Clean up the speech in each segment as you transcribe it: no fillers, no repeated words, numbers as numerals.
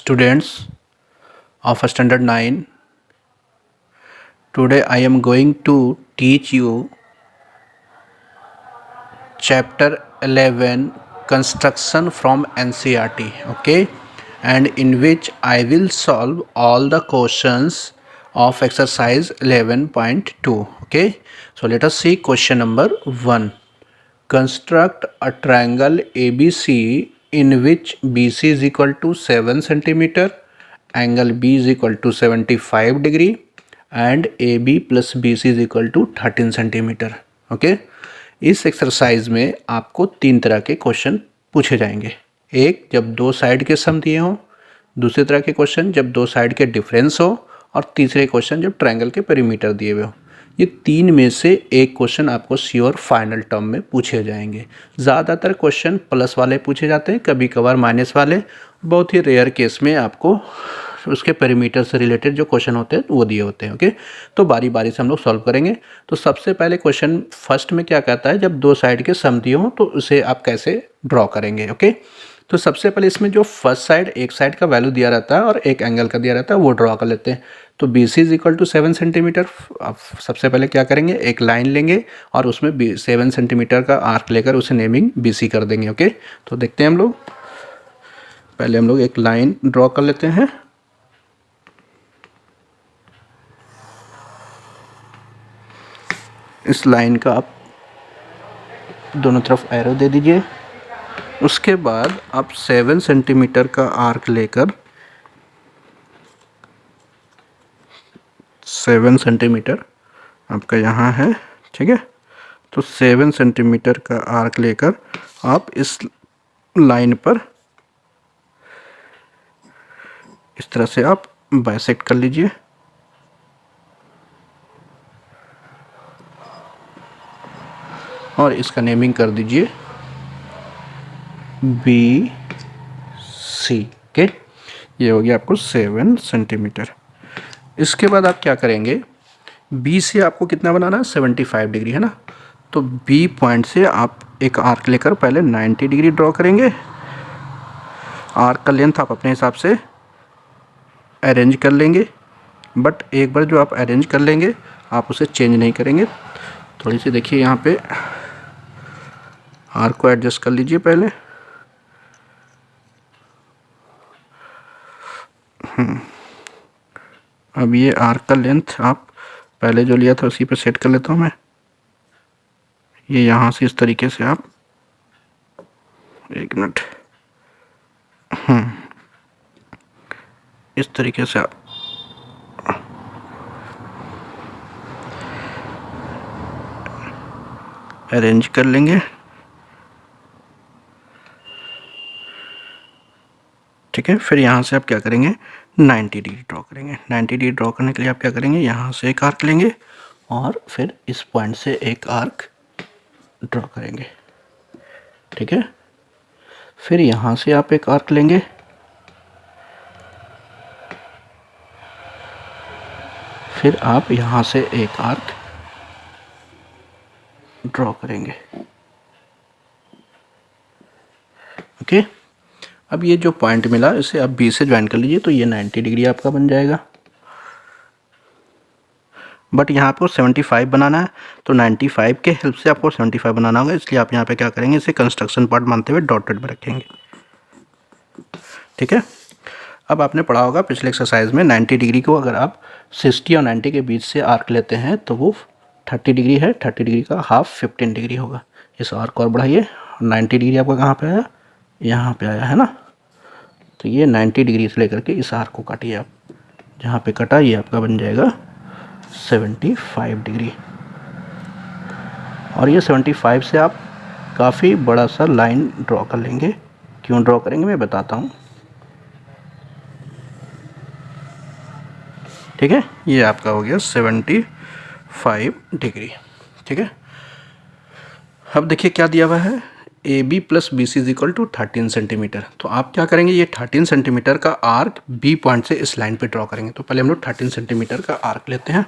students of standard 9. Today I am going to teach you chapter 11 construction from NCERT, okay, and in which I will solve all the questions of exercise 11.2. okay. So let us see question number 1. Construct a triangle ABC in which BC is equal to 7 centimeter, angle B is equal to 75 degree and AB plus BC is equal to 13 centimetre. Okay, इस exercise में आपको तीन तरह के question पूछे जाएंगे. एक, जब दो साइड के सम दिए हों. दूसरे तरह के क्वेश्चन जब दो साइड के डिफरेंस हो. और तीसरे क्वेश्चन जब ट्रायंगल के पेरीमीटर दिए हुए हो. ये तीन में से एक क्वेश्चन आपको श्योर फाइनल टर्म में पूछे जाएंगे. ज़्यादातर क्वेश्चन प्लस वाले पूछे जाते हैं, कभी कभार माइनस वाले. बहुत ही रेयर केस में आपको उसके पेरीमीटर से रिलेटेड जो क्वेश्चन होते हैं वो दिए होते हैं. ओके, तो बारी बारी से हम लोग सॉल्व करेंगे. तो सबसे पहले क्वेश्चन फर्स्ट में क्या कहता है, जब दो साइड के सम दिए हों तो उसे आप कैसे ड्रॉ करेंगे. ओके, तो सबसे पहले इसमें जो फर्स्ट साइड, एक साइड का वैल्यू दिया रहता है और एक एंगल का दिया रहता है, वो ड्रॉ कर लेते हैं. तो B C is equal to 7 centimetre. आप सबसे पहले क्या करेंगे, एक लाइन लेंगे और उसमें 7 सेंटीमीटर का आर्क लेकर उसे नेमिंग बी सी कर देंगे. ओके, तो देखते हैं हम लोग. पहले हम लोग एक लाइन ड्रॉ कर लेते हैं. इस लाइन का आप दोनों तरफ एरो दे दीजिए. उसके बाद आप 7 सेंटीमीटर का आर्क लेकर 7 सेंटीमीटर आपका यहाँ है, ठीक है. तो 7 सेंटीमीटर का आर्क लेकर आप इस लाइन पर इस तरह से आप बाइसेक्ट कर लीजिए. और इसका नेमिंग कर दीजिए बी सी. ओके, ये हो गया आपको 7 सेंटीमीटर. इसके बाद आप क्या करेंगे, बी से आपको कितना बनाना है, 75 डिग्री है ना. तो बी पॉइंट से आप एक आर्क लेकर पहले 90 डिग्री ड्रॉ करेंगे. आर्क का लेंथ आप अपने हिसाब से अरेंज कर लेंगे, बट एक बार जो आप अरेंज कर लेंगे आप उसे चेंज नहीं करेंगे. थोड़ी सी देखिए यहाँ पे आर्क को एडजस्ट कर लीजिए पहले. अब ये आर्क का लेंथ आप पहले जो लिया था उसी पे सेट कर लेता हूँ मैं. ये यहाँ से इस तरीके से आप, एक मिनट, इस तरीके से आप अरेंज कर लेंगे. ठीक है, फिर यहाँ से आप क्या करेंगे, 90 डिग्री ड्रॉ करेंगे. 90 डिग्री ड्रॉ करने के लिए आप क्या करेंगे, यहाँ से एक आर्क लेंगे और फिर इस पॉइंट से एक आर्क ड्रॉ करेंगे. ठीक है, फिर यहाँ से आप एक आर्क लेंगे, फिर आप यहाँ से एक आर्क ड्रॉ करेंगे. ओके, अब ये जो पॉइंट मिला इसे आप बी से ज्वाइन कर लीजिए. तो ये 90 डिग्री आपका बन जाएगा. बट यहाँ आपको 75 बनाना है, तो 95 के हेल्प से आपको 75 बनाना होगा. इसलिए आप यहाँ पे क्या करेंगे, इसे कंस्ट्रक्शन पार्ट मानते हुए डॉटेड में रखेंगे. ठीक है, अब आपने पढ़ा होगा पिछले एक्सरसाइज में 90 डिग्री को अगर आप 60 और 90 के बीच से आर्क लेते हैं तो वो 30 डिग्री है. 30 डिग्री का हाफ 15 डिग्री होगा. इस आर्क और बढ़ाइए. 90 डिग्री आपका कहाँ पे आया, यहाँ पे आया है ना. तो ये 90 डिग्री से लेकर के इस आर्क को काटिए आप. जहाँ पे कटा ये आपका बन जाएगा 75 डिग्री. और ये 75 से आप काफ़ी बड़ा सा लाइन ड्रॉ कर लेंगे. क्यों ड्रॉ करेंगे मैं बताता हूँ. ठीक है, ये आपका हो गया 75 डिग्री. ठीक है, अब देखिए क्या दिया हुआ है, A B plus B C is equal to 13 centimetre. तो आप क्या करेंगे, ये 13 सेंटीमीटर का आर्क बी पॉइंट से इस लाइन पे ड्रॉ करेंगे. तो पहले हम लोग 13 सेंटीमीटर का आर्क लेते हैं.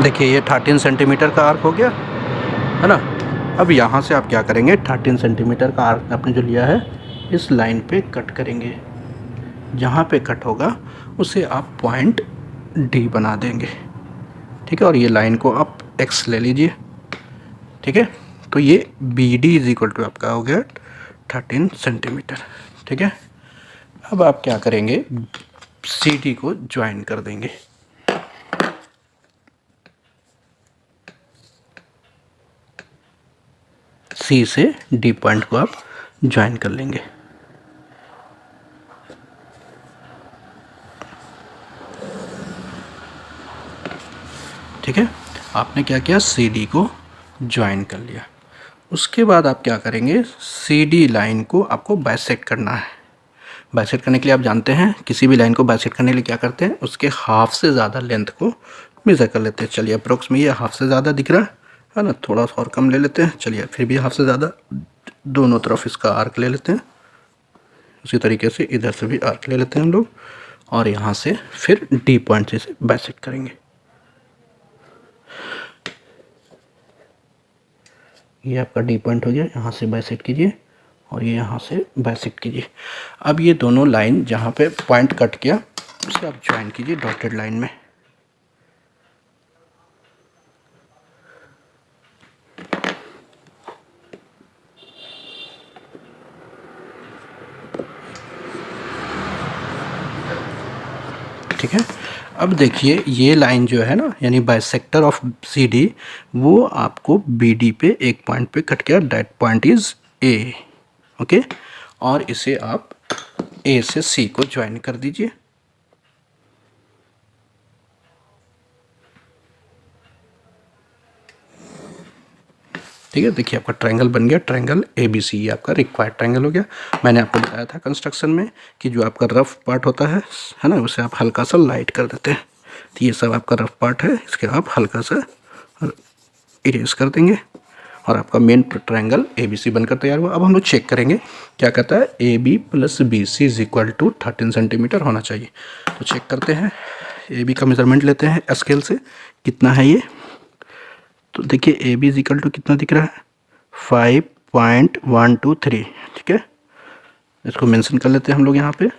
देखिए ये 13 सेंटीमीटर का आर्क हो गया है ना। अब यहाँ से आप क्या करेंगे, 13 सेंटीमीटर का आर्क आपने जो लिया है इस लाइन पे कट करेंगे। जहाँ पे कट होगा उसे आप पॉइंट डी बना देंगे, ठीक है। और ये लाइन को आप एक्स ले लीजिए, ठीक है। तो ये B D is equal to आपका हो गया 13 सेंटीमीटर, ठीक है। अब आप क्या करेंगे, सी डी को ज्वाइन कर देंगे। सी से डी पॉइंट को आप ज्वाइन कर लेंगे। ठीक है, आपने क्या किया, सी डी को ज्वाइन कर लिया। उसके बाद आप क्या करेंगे, सी डी लाइन को आपको बाइसेक्ट करना है। बाइसेक्ट करने के लिए आप जानते हैं किसी भी लाइन को बाइसेक्ट करने के लिए क्या करते हैं, उसके हाफ से ज़्यादा लेंथ को मेज़र कर लेते हैं। चलिए अप्रोक्स में ये हाफ से ज़्यादा दिख रहा है ना, थोड़ा सा और कम ले लेते हैं। चलिए फिर भी हाफ से ज़्यादा, दोनों तरफ इसका आर्क ले लेते हैं। उसी तरीके से इधर से भी आर्क ले लेते हैं हम लोग, और यहाँ से फिर डी पॉइंट से इसे बाइसेक्ट करेंगे। ये आपका डी पॉइंट हो गया, यहाँ से बाइसेक्ट कीजिए और ये यहाँ से बाइसेक्ट कीजिए। अब ये दोनों लाइन जहाँ पे पॉइंट कट किया उसे आप ज्वाइन कीजिए डॉटेड लाइन में। ठीक है, अब देखिए ये लाइन जो है ना, यानी बाइसेक्टर ऑफ सी डी, वो आपको बी डी पे एक पॉइंट पे कट किया, that point is a, okay. और इसे आप ए से सी को ज्वाइन कर दीजिए। ठीक है, देखिए आपका ट्रायंगल बन गया, ट्रायंगल ए बी सी, ये आपका रिक्वायर्ड ट्रायंगल हो गया। मैंने आपको बताया था कंस्ट्रक्शन में कि जो आपका रफ पार्ट होता है ना, उसे आप हल्का सा लाइट कर देते हैं। तो ये सब आपका रफ पार्ट है, इसके आप हल्का सा इरेज कर देंगे और आपका main triangle A B C बनकर तैयार हुआ। अब हम लोग चेक करेंगे क्या कहता है, A B plus B C is equal to 13 centimetre होना चाहिए। तो चेक करते हैं, ए बी का मेजरमेंट लेते हैं स्केल से, कितना है ये। तो देखिए A B is equal to कितना दिख रहा है, 5.123, ठीक है। इसको मेंशन कर लेते हैं हम लोग यहाँ पे,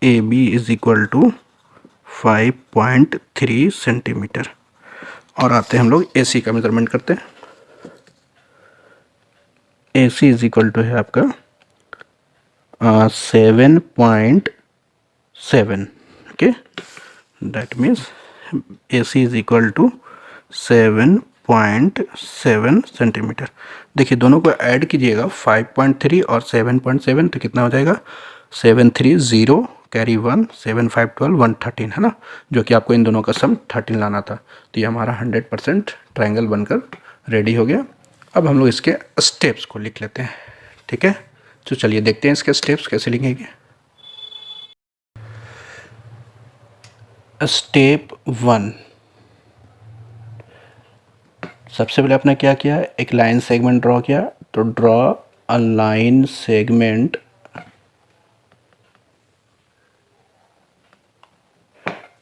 A B is equal to 5.3 centimetre. और आते हैं हम लोग ए सी का मेजरमेंट करते हैं। A C is equal to है आपका 7.7, okay. That means A C is equal to 7.7 centimetre. देखिए दोनों को ऐड कीजिएगा, 5.3 और 7.7, तो कितना हो जाएगा, 730 कैरी 1, 7 5 12 113, है ना, जो कि आपको इन दोनों का सम 13 लाना था। तो ये हमारा 100% ट्रायंगल बनकर रेडी हो गया। अब हम लोग इसके स्टेप्स को लिख लेते हैं, ठीक है। तो चलिए देखते हैं इसके स्टेप्स कैसे लिखेंगे। स्टेप 1, सबसे पहले आपने क्या किया, एक लाइन सेगमेंट ड्रॉ किया। तो draw a line segment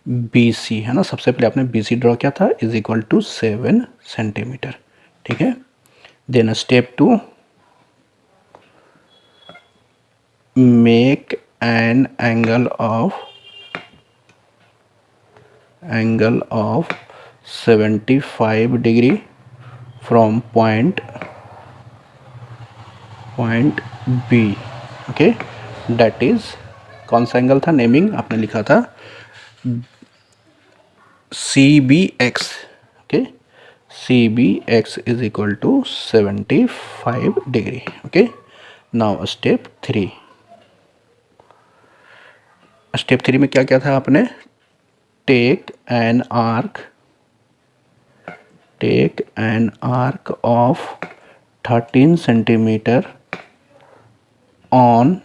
B C, है ना, सबसे पहले आपने बी सी ड्रॉ किया था, इज इक्वल टू 7 सेंटीमीटर, ठीक है। Then step 2, make an angle of 75 degree from point B, okay. That is, कौन सा एंगल था, नेमिंग आपने लिखा था C B X, okay. C B X is equal to 75 degree, okay. Now step 3, step 3 में क्या क्या था आपने, take an arc of 13 centimetre on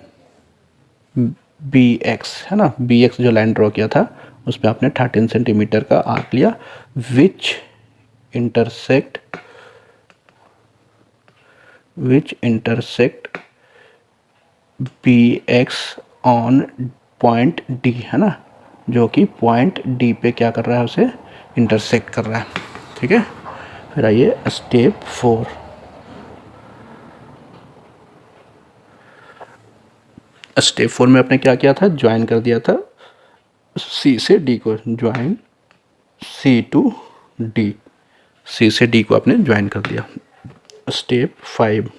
B X, है ना, बी एक्स जो लाइन ड्रॉ किया था उस पर आपने 13 सेंटीमीटर का आर्क लिया, which intersect B X on point D, है ना, जो कि पॉइंट डी पे क्या कर रहा है, उसे इंटरसेक्ट कर रहा है। ठीक है, फिर आइए स्टेप 4। स्टेप 4 में आपने क्या किया था, ज्वाइन कर दिया था सी से डी को, join C to D, C से डी को आपने ज्वाइन कर दिया। Step 5,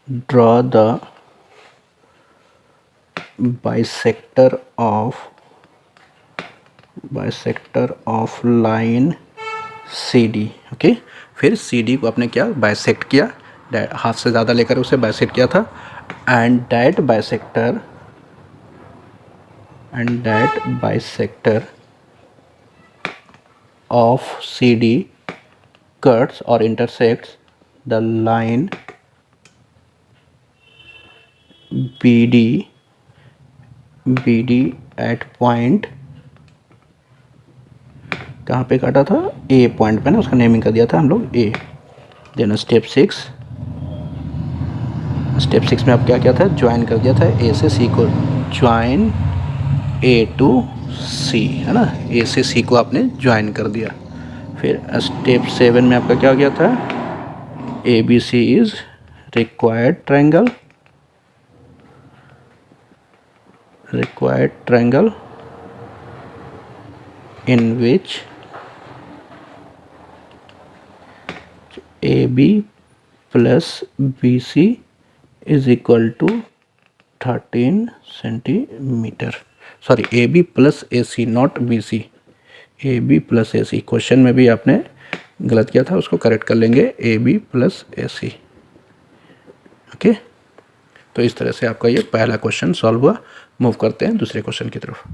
draw the bisector of line C D. Okay, फिर सी डी को आपने क्या बाइसेक्ट किया, हाथ से ज़्यादा लेकर उसे बाइसेक्ट किया था। And that bisector of C D cuts or intersects the line BD at point, कहाँ पे काटा था, ए पॉइंट पे ना, उसका नेमिंग कर दिया था हम लोग ए। देन स्टेप 6 में आप क्या किया था, ज्वाइन कर दिया था ए से सी को, ज्वाइन ए टू सी, है ना, ए से सी को आपने ज्वाइन कर दिया। फिर स्टेप 7 में आपका क्या हो गया था, A B C is required triangle in which AB plus BC is equal to 13 centimetre. Sorry, AB plus AC, not BC, AB plus AC। Question में भी आपने गलत किया था, उसको करेक्ट कर लेंगे, AB प्लस AC। ओके, तो इस तरह से आपका ये पहला क्वेश्चन सॉल्व हुआ। मूव करते हैं दूसरे क्वेश्चन की तरफ।